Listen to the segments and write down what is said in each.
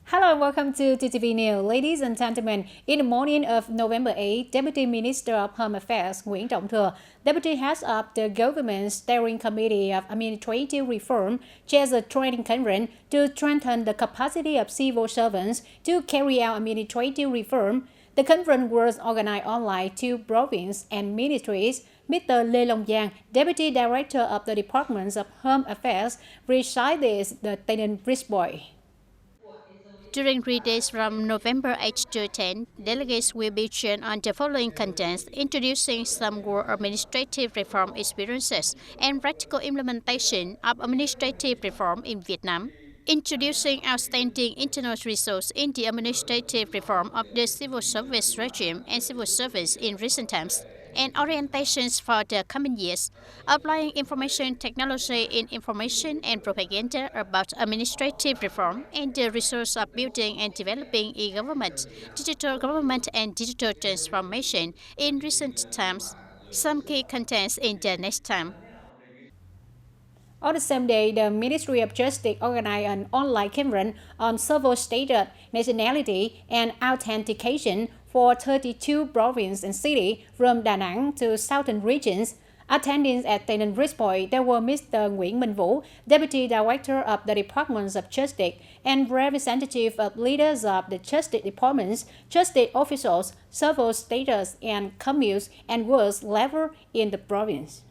Hello and welcome to TTV News. Ladies and gentlemen, in the morning of November 8, Deputy Minister of Home Affairs Nguyễn Trọng Thừa, Deputy Head of the Government's Steering Committee of Administrative Reform, chairs a training conference to strengthen the capacity of civil servants to carry out administrative reform. The conference was organized online to provinces and ministries. Mr. Lê Long Giang, Deputy Director of the Department of Home Affairs, recited the TayNinhTV. During 3 days from November 8 to 10, delegates will be trained on the following contents, introducing some world administrative reform experiences and practical implementation of administrative reform in Vietnam, introducing outstanding internal results in the administrative reform of the civil service regime and civil service in recent times, and orientations for the coming years, applying information technology in information and propaganda about administrative reform, and the resource of building and developing e-government, digital government and digital transformation in recent times. Some key contents in the next time. On the same day, the Ministry of Justice organized an online conference on civil status, nationality, and authentication for 32 provinces and cities from Da Nang to southern regions. Attending at TayNinhTV, there were Mr. Nguyễn Minh Vũ, Deputy Director of the Department of Justice, and representatives of leaders of the Justice Departments, justice officials, civil status, and communes and works level in the province.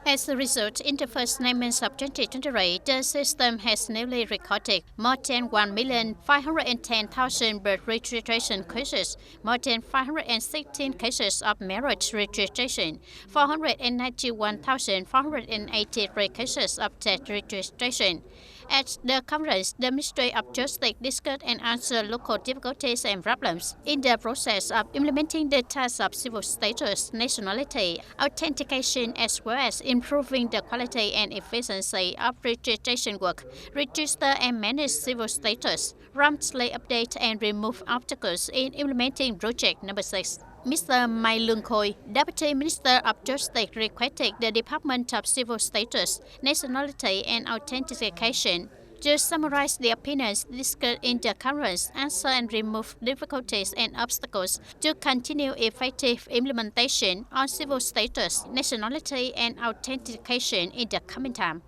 As a result, in the first 9 months of 2023, the system has newly recorded more than 1,510,000 birth registration cases, more than 516 cases of marriage registration, 491,483 cases of death registration. At the conference, the Ministry of Justice discussed and answered local difficulties and problems in the process of implementing the tasks of civil status, nationality, authentication, as well as improving the quality and efficiency of registration work, register and manage civil status, promptly update and remove obstacles in implementing project number 6. Mr. Mai Lương Khôi, Deputy Minister of Justice, requested the Department of Civil Status, Nationality and Authentication to summarize the opinions discussed in the conference, answer and remove difficulties and obstacles to continue effective implementation on civil status, nationality and authentication in the coming time.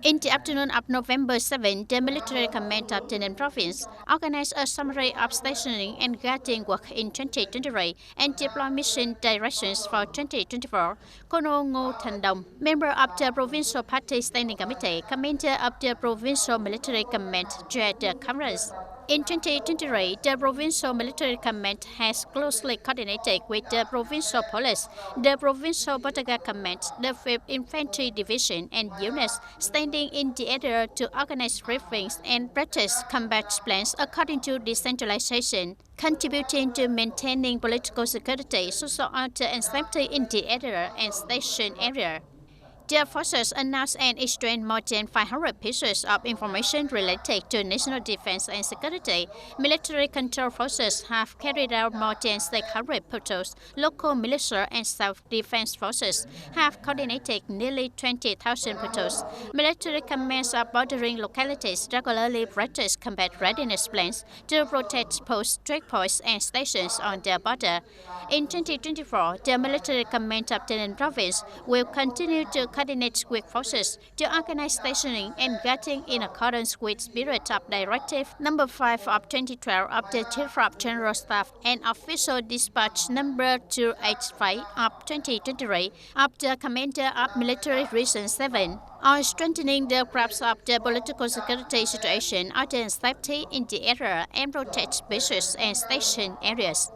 In the afternoon of November 7, the Military Command of TayNinh Province organized a summary of stationing and guarding work in 2023 and deploy mission directions for 2024. Colonel Ngô Thành Đồng, member of the Provincial Party Standing Committee, commander of the Provincial Military Command, chaired the conference. In 2023, the Provincial Military Command has closely coordinated with the Provincial Police, the Provincial Bodyguard Command, the 5th Infantry Division, and units standing in the area to organize briefings and practice combat plans according to decentralization, contributing to maintaining political security, social order, and safety in the area and station area. The forces announced and exchanged more than 500 pieces of information related to national defense and security. Military control forces have carried out more than 600 patrols. Local militia and self-defense forces have coordinated nearly 20,000 patrols. Military commands of bordering localities regularly practice combat readiness plans to protect posts, checkpoints, and stations on their border. In 2024, the Military Command of TayNinh Province will continue to coordinate with forces to organize stationing and guarding in accordance with Spirit of Directive Number 5 of 2012 of the Chief of General Staff and Official Dispatch Number 285 of 2023 of the Commander of Military Region 7 on strengthening the grasp of the political security situation, order and safety in the area, and protect bases and station areas.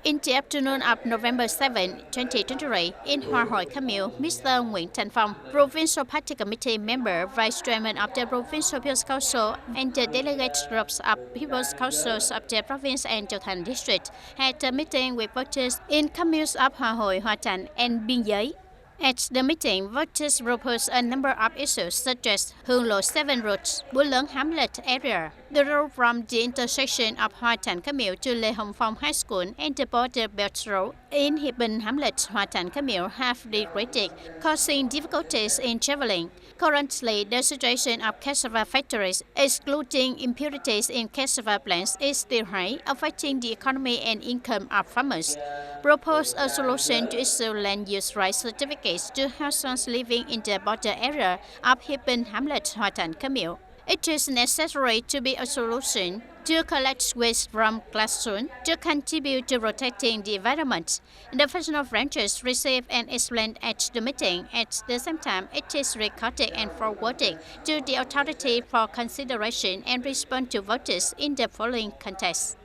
In the afternoon of November 7, 2023, in Hoa Hội Commune, Mr. Nguyễn Thành Phong, Provincial Party Committee member, Vice Chairman of the Provincial People's Council, and the delegate groups of People's Councils of the province and Châu Thành district, had a meeting with voters in communes of Hoa Hội, Hoa Thành, and Biên Giới. At the meeting, voters proposed a number of issues such as Hương Lộ 7 routes, Búa Lớn Hamlet area, the road from the intersection of Hoa Thành Commune to Lê Hồng Phong High School and the border belt road in Hiệp Bình Hamlet, Hoa Thành Commune have degraded, causing difficulties in traveling. Currently, the situation of cassava factories, excluding impurities in cassava plants, is still high, affecting the economy and income of farmers. Propose a solution to issue land use rights certificates to households living in the border area of Hippen Hamlet, Hoa Thanh, Camille. It is necessary to be a solution to collect waste from classrooms to contribute to protecting the environment. The functional branches receive and explain at the meeting. At the same time, it is recorded and forwarded to the authority for consideration and response to voters in the following context.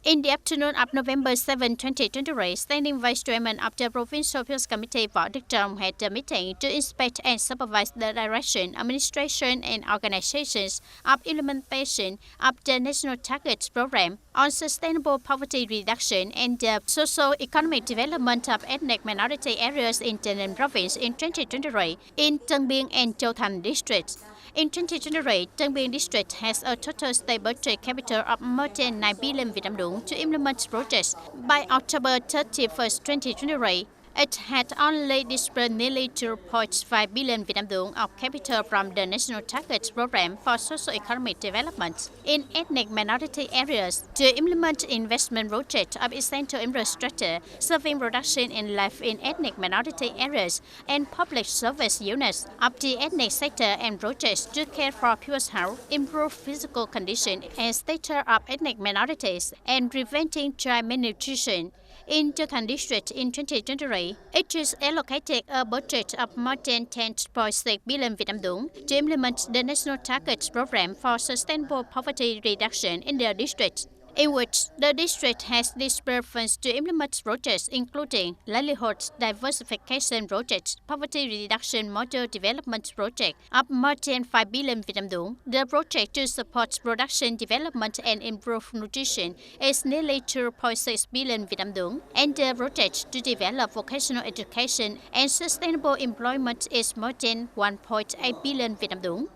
In the afternoon of November 7, 2023, Standing Vice Chairman of the Provincial Appeals Committee Võ Đức Trong had a meeting to inspect and supervise the direction, administration, and organizations of implementation of the National Target Program on Sustainable Poverty Reduction and the Socio-Economic Development of Ethnic Minority Areas in Tây Ninh Province in 2023 in Tân Biên and Châu Thành districts. In 2023, Tân Biên district has a total state budget capital of more than 9 billion Vietnam dong to implement projects. By October 31st, 2023, it had only disbursed nearly 2.5 billion Vietnam dong of capital from the National Target Program for Socio-Economic Development in ethnic minority areas to implement investment projects of essential infrastructure, serving production and life in ethnic minority areas, and public service units of the ethnic sector and projects to care for people's health, improve physical condition and status of ethnic minorities, and preventing child malnutrition. In Châu Thành district in 2023, it is allocated a budget of more than 10.6 billion Vietnam dong to implement the National Target Program for Sustainable Poverty Reduction in the district, in which the district has disbursed funds to implement projects including livelihood diversification projects, poverty reduction model development project of more than 5 billion Vietnam dong. The project to support production development and improve nutrition is nearly 2.6 billion Vietnam dong, and the project to develop vocational education and sustainable employment is more than 1.8 billion Vietnam dong.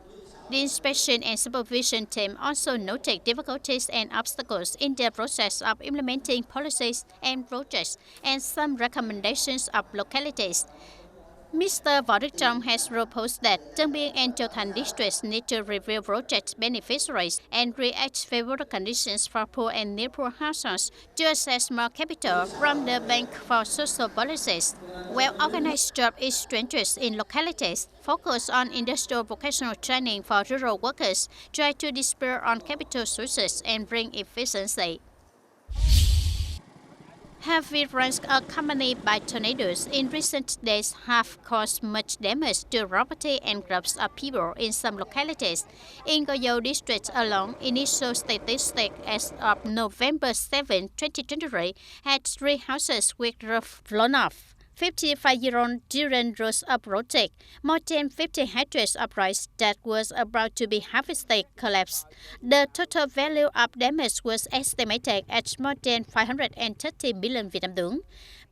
The inspection and supervision team also noted difficulties and obstacles in the process of implementing policies and projects and some recommendations of localities. Mr. Võ Đức Trong has proposed that Tân Biên and Châu Thành districts need to review project beneficiaries and create favorable conditions for poor and near-poor households to access more capital from the Bank for Social Policies. Well-organized job exchanges in localities focus on industrial vocational training for rural workers, try to disperse on capital sources and bring efficiency. Heavy rains accompanied by tornadoes in recent days have caused much damage to property and groups of people in some localities. In Go Dầu district alone, initial statistics as of November 7, 2023 had 3 houses with roof blown off. 55-year-old children rose up project. More than 50 hectares of rice that was about to be harvested collapsed. The total value of damage was estimated at more than 530 billion Vietnam dong.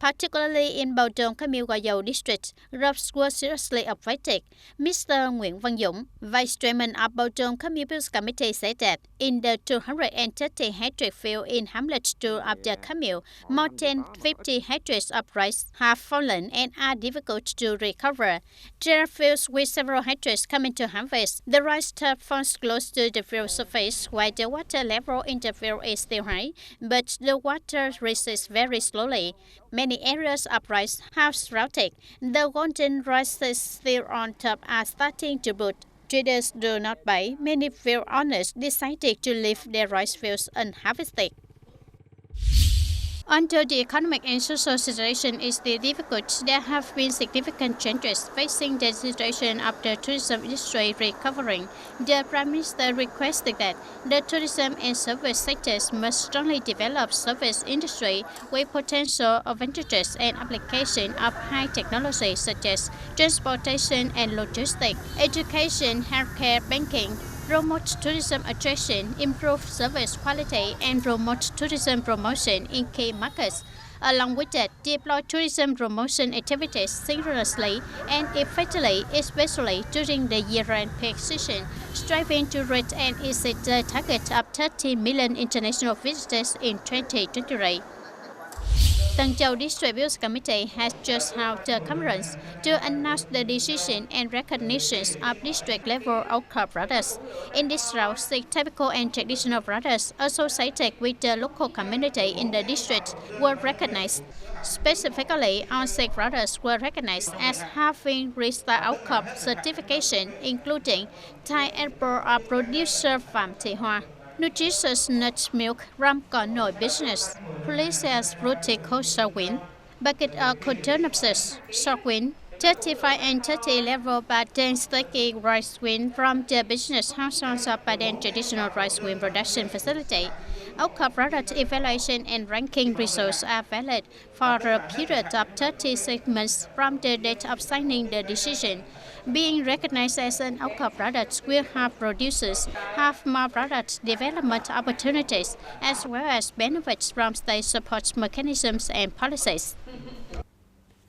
Particularly in Bầu Tròn, Camille Go Dầu district, crops were seriously affected. Mr. Nguyễn Văn Dũng, Vice Chairman of Bầu Tròn Camille Committee, said that in the 230 hectare field in Hamlet 2 of the Camille, more than 50 hectares of rice have fallen and are difficult to recover. There are fields with several hectares coming to harvest. The rice top falls close to the field surface, while the water level in the field is still high, but the water rises very slowly. Many areas of rice have sprouted. The golden rices still on top are starting to bud. Traders do not buy. Many field owners decided to leave their rice fields unharvested. Although the economic and social situation is still difficult, there have been significant changes facing the situation of the tourism industry recovering. The Prime Minister requested that the tourism and service sectors must strongly develop service industry with potential advantages and application of high technology such as transportation and logistics, education, healthcare, banking, promote tourism attraction, improve service quality, and promote tourism promotion in key markets. Along with that, deploy tourism promotion activities synchronously and effectively, especially during the year-end peak season, striving to reach and exceed the target of 30 million international visitors in 2023. Tân Châu District Abuse Committee has just held a conference to announce the decision and recognitions of district-level outcrop brothers. In this round, 6 typical and traditional brothers associated with the local community in the district were recognized. Specifically, all 6 brothers were recognized as having reached the outcrop certification, including Thai Apple Producer Phạm Thị Hoa, nutritious nut milk from cỏ nổi business, Policia's Rutico Sorwin, bucket of Coturnopsis, Sorwin, 35 and 30 level Baden sticky rice win from the business house of Baden traditional rice win production facility. Outcome product evaluation and ranking results are valid for a period of 36 months from the date of signing the decision. Being recognized as an outcome product will help producers have more product development opportunities as well as benefits from state support mechanisms and policies.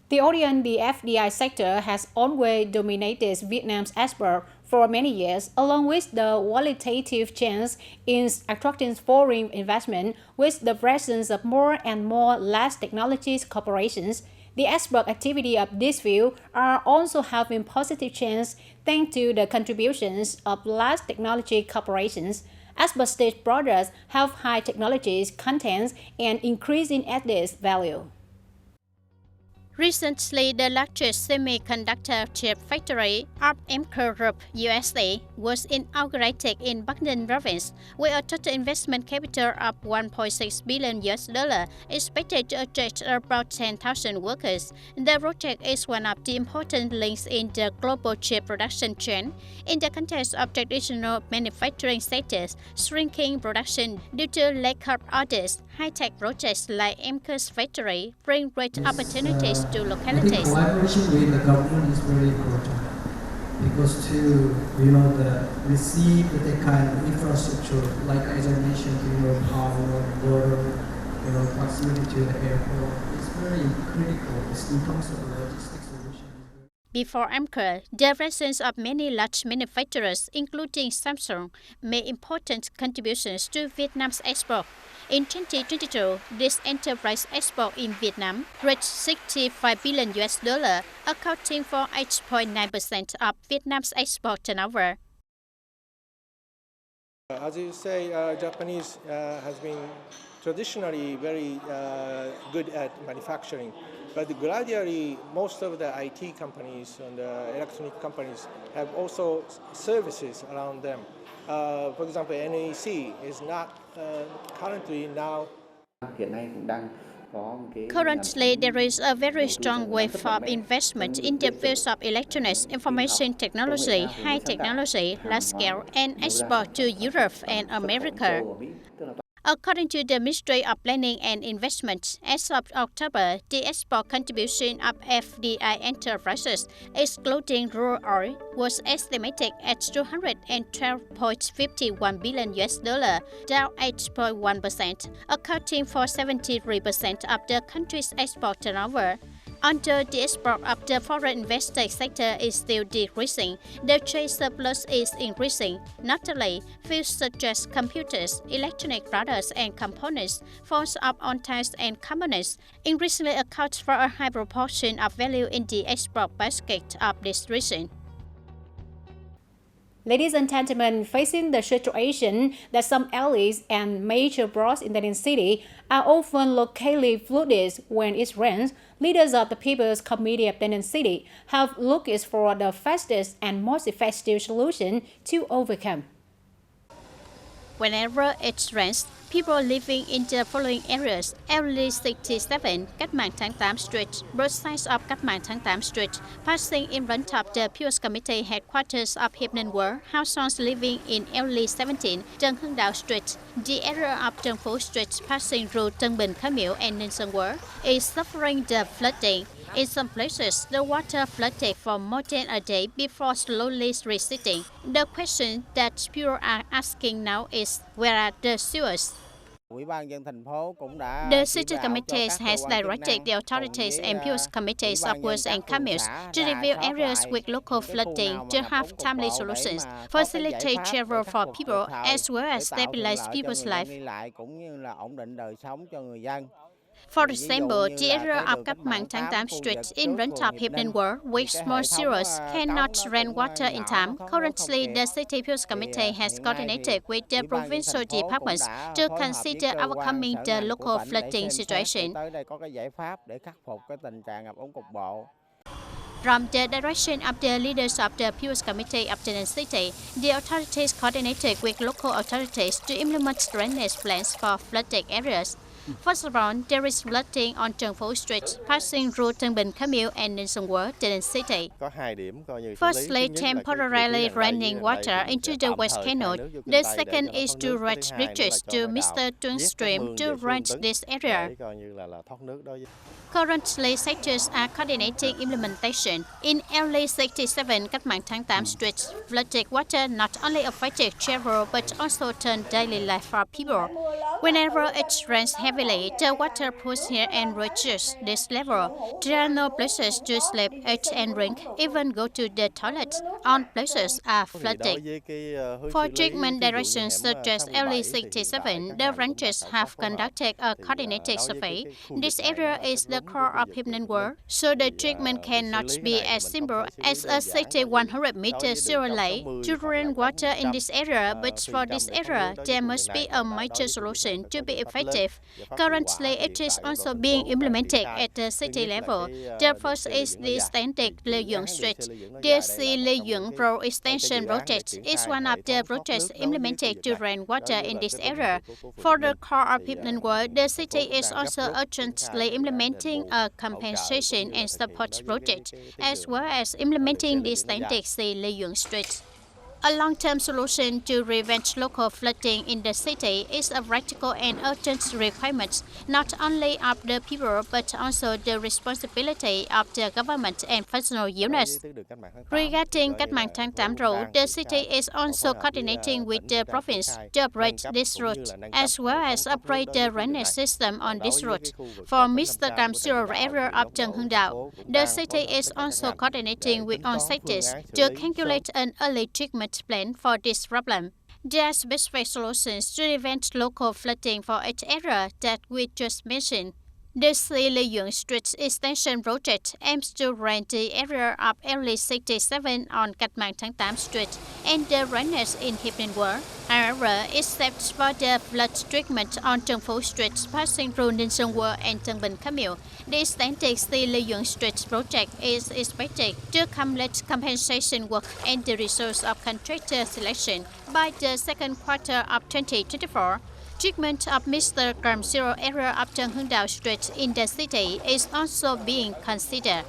The audience in the FDI sector has always dominated Vietnam's export for many years, along with the qualitative change in attracting foreign investment with the presence of more and more large technology corporations. The export activity of this field are also having positive change thanks to the contributions of large technology corporations. Export stage products have high technology contents and increasing added value. Recently, the largest semiconductor chip factory of Emker Group USA was inaugurated in Bắc Ninh province with a total investment capital of $1.6 billion expected to attract about 10,000 workers. The project is one of the important links in the global chip production chain. In the context of traditional manufacturing sectors, shrinking production due to lack of orders, high-tech projects like Emker's factory bring great opportunities to localities. I think collaboration with the government is very important because to receive that kind of infrastructure, like as I mentioned, power, water, proximity to the airport, is very critical. It's in terms of logistics solution. Before Emker, the presence of many large manufacturers, including Samsung, made important contributions to Vietnam's export. In 2022, this enterprise export in Vietnam reached $65 billion, accounting for 8.9% of Vietnam's export turnover. As you say, Japanese has been traditionally very good at manufacturing, but gradually most of the IT companies and electronic companies have also services around them. For example, NEC is not currently now. Currently, there is a very strong wave of investment in the fields of electronics, information technology, high technology, large scale, and export to Europe and America. According to the Ministry of Planning and Investment, as of October, the export contribution of FDI enterprises, excluding rural oil, was estimated at $212.51 billion, down 8.1%, accounting for 73% of the country's export turnover. Although the export of the foreign investor sector is still decreasing, the trade surplus is increasing. Notably, fields such as computers, electronic products and components, forms of on-types and components increasingly account for a high proportion of value in the export basket of this region. Ladies and gentlemen, facing the situation that some alleys and major broads in the city are often locally flooded when it rains, leaders of the People's Committee of the City have looked for the fastest and most effective solution to overcome. Whenever it rains, people living in the following areas: Alley 67, Cách mạng tháng 8 Street, both sides of Cách mạng tháng 8 Street, passing in front of the People's Committee headquarters of Hiệp Ninh World, households living in Alley 17, Trần Hưng Đạo Street, the area of Trần Phú Street passing through Tân Bình Khởi Miễu and Ninh Xuân World is suffering the flooding. In some places, the water flooded for more than a day before slowly receding. The question that people are asking now is, where are the sewers? The city committee has directed the authorities and People's Committees of Works and Commerce to review areas with local flooding to have timely solutions, facilitate travel for people, as well as stabilize people's life. For example, the area of Cách Mạng Tháng 8 Street in Rentop Hiệp World with small sewers cannot run water in time. Currently, the City Appeals Committee has coordinated with the provincial departments to consider overcoming the local flooding situation. From the direction of the leaders of the Appeals Committee of the city, the authorities coordinated with local authorities to implement drainage plans for flooded areas. First of all, there is flooding on Trần Phú Street, passing through Tân Bình Camille and Ninh Xuân Quế, the city. Firstly, temporarily draining water into the West Canal. The second is to raise bridges to Mr. Tuân Stream to drain this area. Currently, sectors are coordinating implementation. In LA 67 Cách Mạng Tháng 8 Street, flooded water not only affected travel but also turned daily life for people. Whenever it rains heavily, the water pools here and reaches this level. There are no places to sleep, eat and drink, even go to the toilet. All places are flooded. For treatment directions such as LA 67, the rangers have conducted a coordinated survey. This area is the core of Hiệp World, so the treatment cannot be as simple as a 100-meter sewer line to drain water in this area, but for this area, there must be a major solution to be effective. Currently, it is also being implemented at the city level. The first is the extended Lê Duẩn Street. The Lê Duẩn Road Extension Project is one of the projects implemented to drain water in this area. For the core of Hiệp World, the city is also urgently implementing a compensation and support project, as well as implementing the extended Lê Duẩn Street. A long-term solution to prevent local flooding in the city is a practical and urgent requirement, not only of the people but also the responsibility of the government and personal units. Regarding Cách Mạng Tháng 8 road, the city is also coordinating with the province to upgrade this route, as well as upgrade the drainage system on this route. For Mr. Cam Zero area of Trần Hưng Đạo, the city is also coordinating with all sectors to calculate an early treatment plan for this problem. There are specific solutions to prevent local flooding for each area that we just mentioned. The Lê Duẩn Street Extension Project aims to drain the area of LA 67 on Cách Mạng Tháng 8 Street and the drainage in Hiệp World. However, except for the flood treatment on Trần Phú Street passing through Ninh Xuân Quế and Tân Bình Camille, the extended Lê Duẩn Street project is expected to complete compensation work and the results of contractor selection by the second quarter of 2024. Treatment of Mr. Cam Zero area of Trần Hưng Đạo Street in the city is also being considered.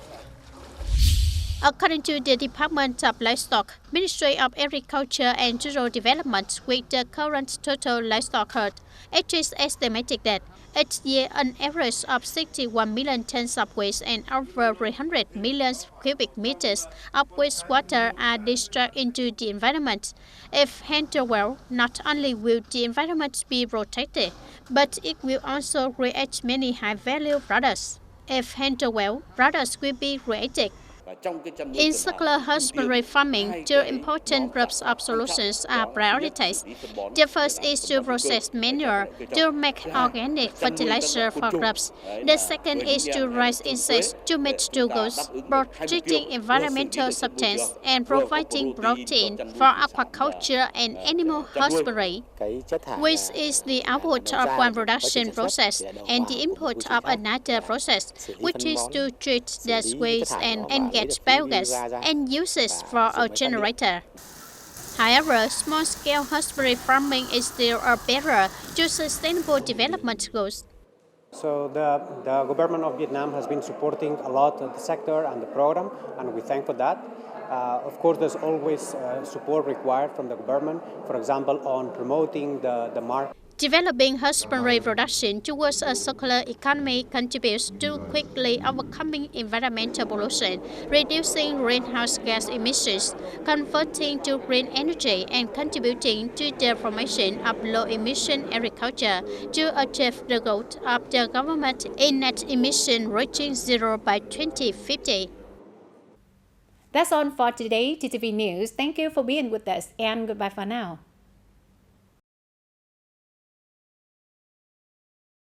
According to the Department of Livestock, Ministry of Agriculture and Rural Development, with the current total livestock herd, it is estimated that each year an average of 61 million tons of waste and over 300 million cubic meters of wastewater are discharged into the environment. If handled well, not only will the environment be protected, but it will also create many high-value products. If handled well, products will be created. In circular husbandry farming, two important groups of solutions are prioritized. The first is to process manure to make organic fertilizer for crops. The second is to raise insects to make two goals, protecting environmental substance and providing protein for aquaculture and animal husbandry. Waste is the output of one production process and the input of another process, which is to treat the waste and get biogas and use it for a generator. However, small-scale husbandry farming is still a barrier to sustainable development goals. So the government of Vietnam has been supporting a lot of the sector and the program, and we thank for that. Of course, there's always support required from the government, for example, on promoting the market. Developing husbandry production towards a circular economy contributes to quickly overcoming environmental pollution, reducing greenhouse gas emissions, converting to green energy, and contributing to the formation of low-emission agriculture to achieve the goal of the government in net emission reaching zero by 2050. That's all for today, TTV News. Thank you for being with us and goodbye for now.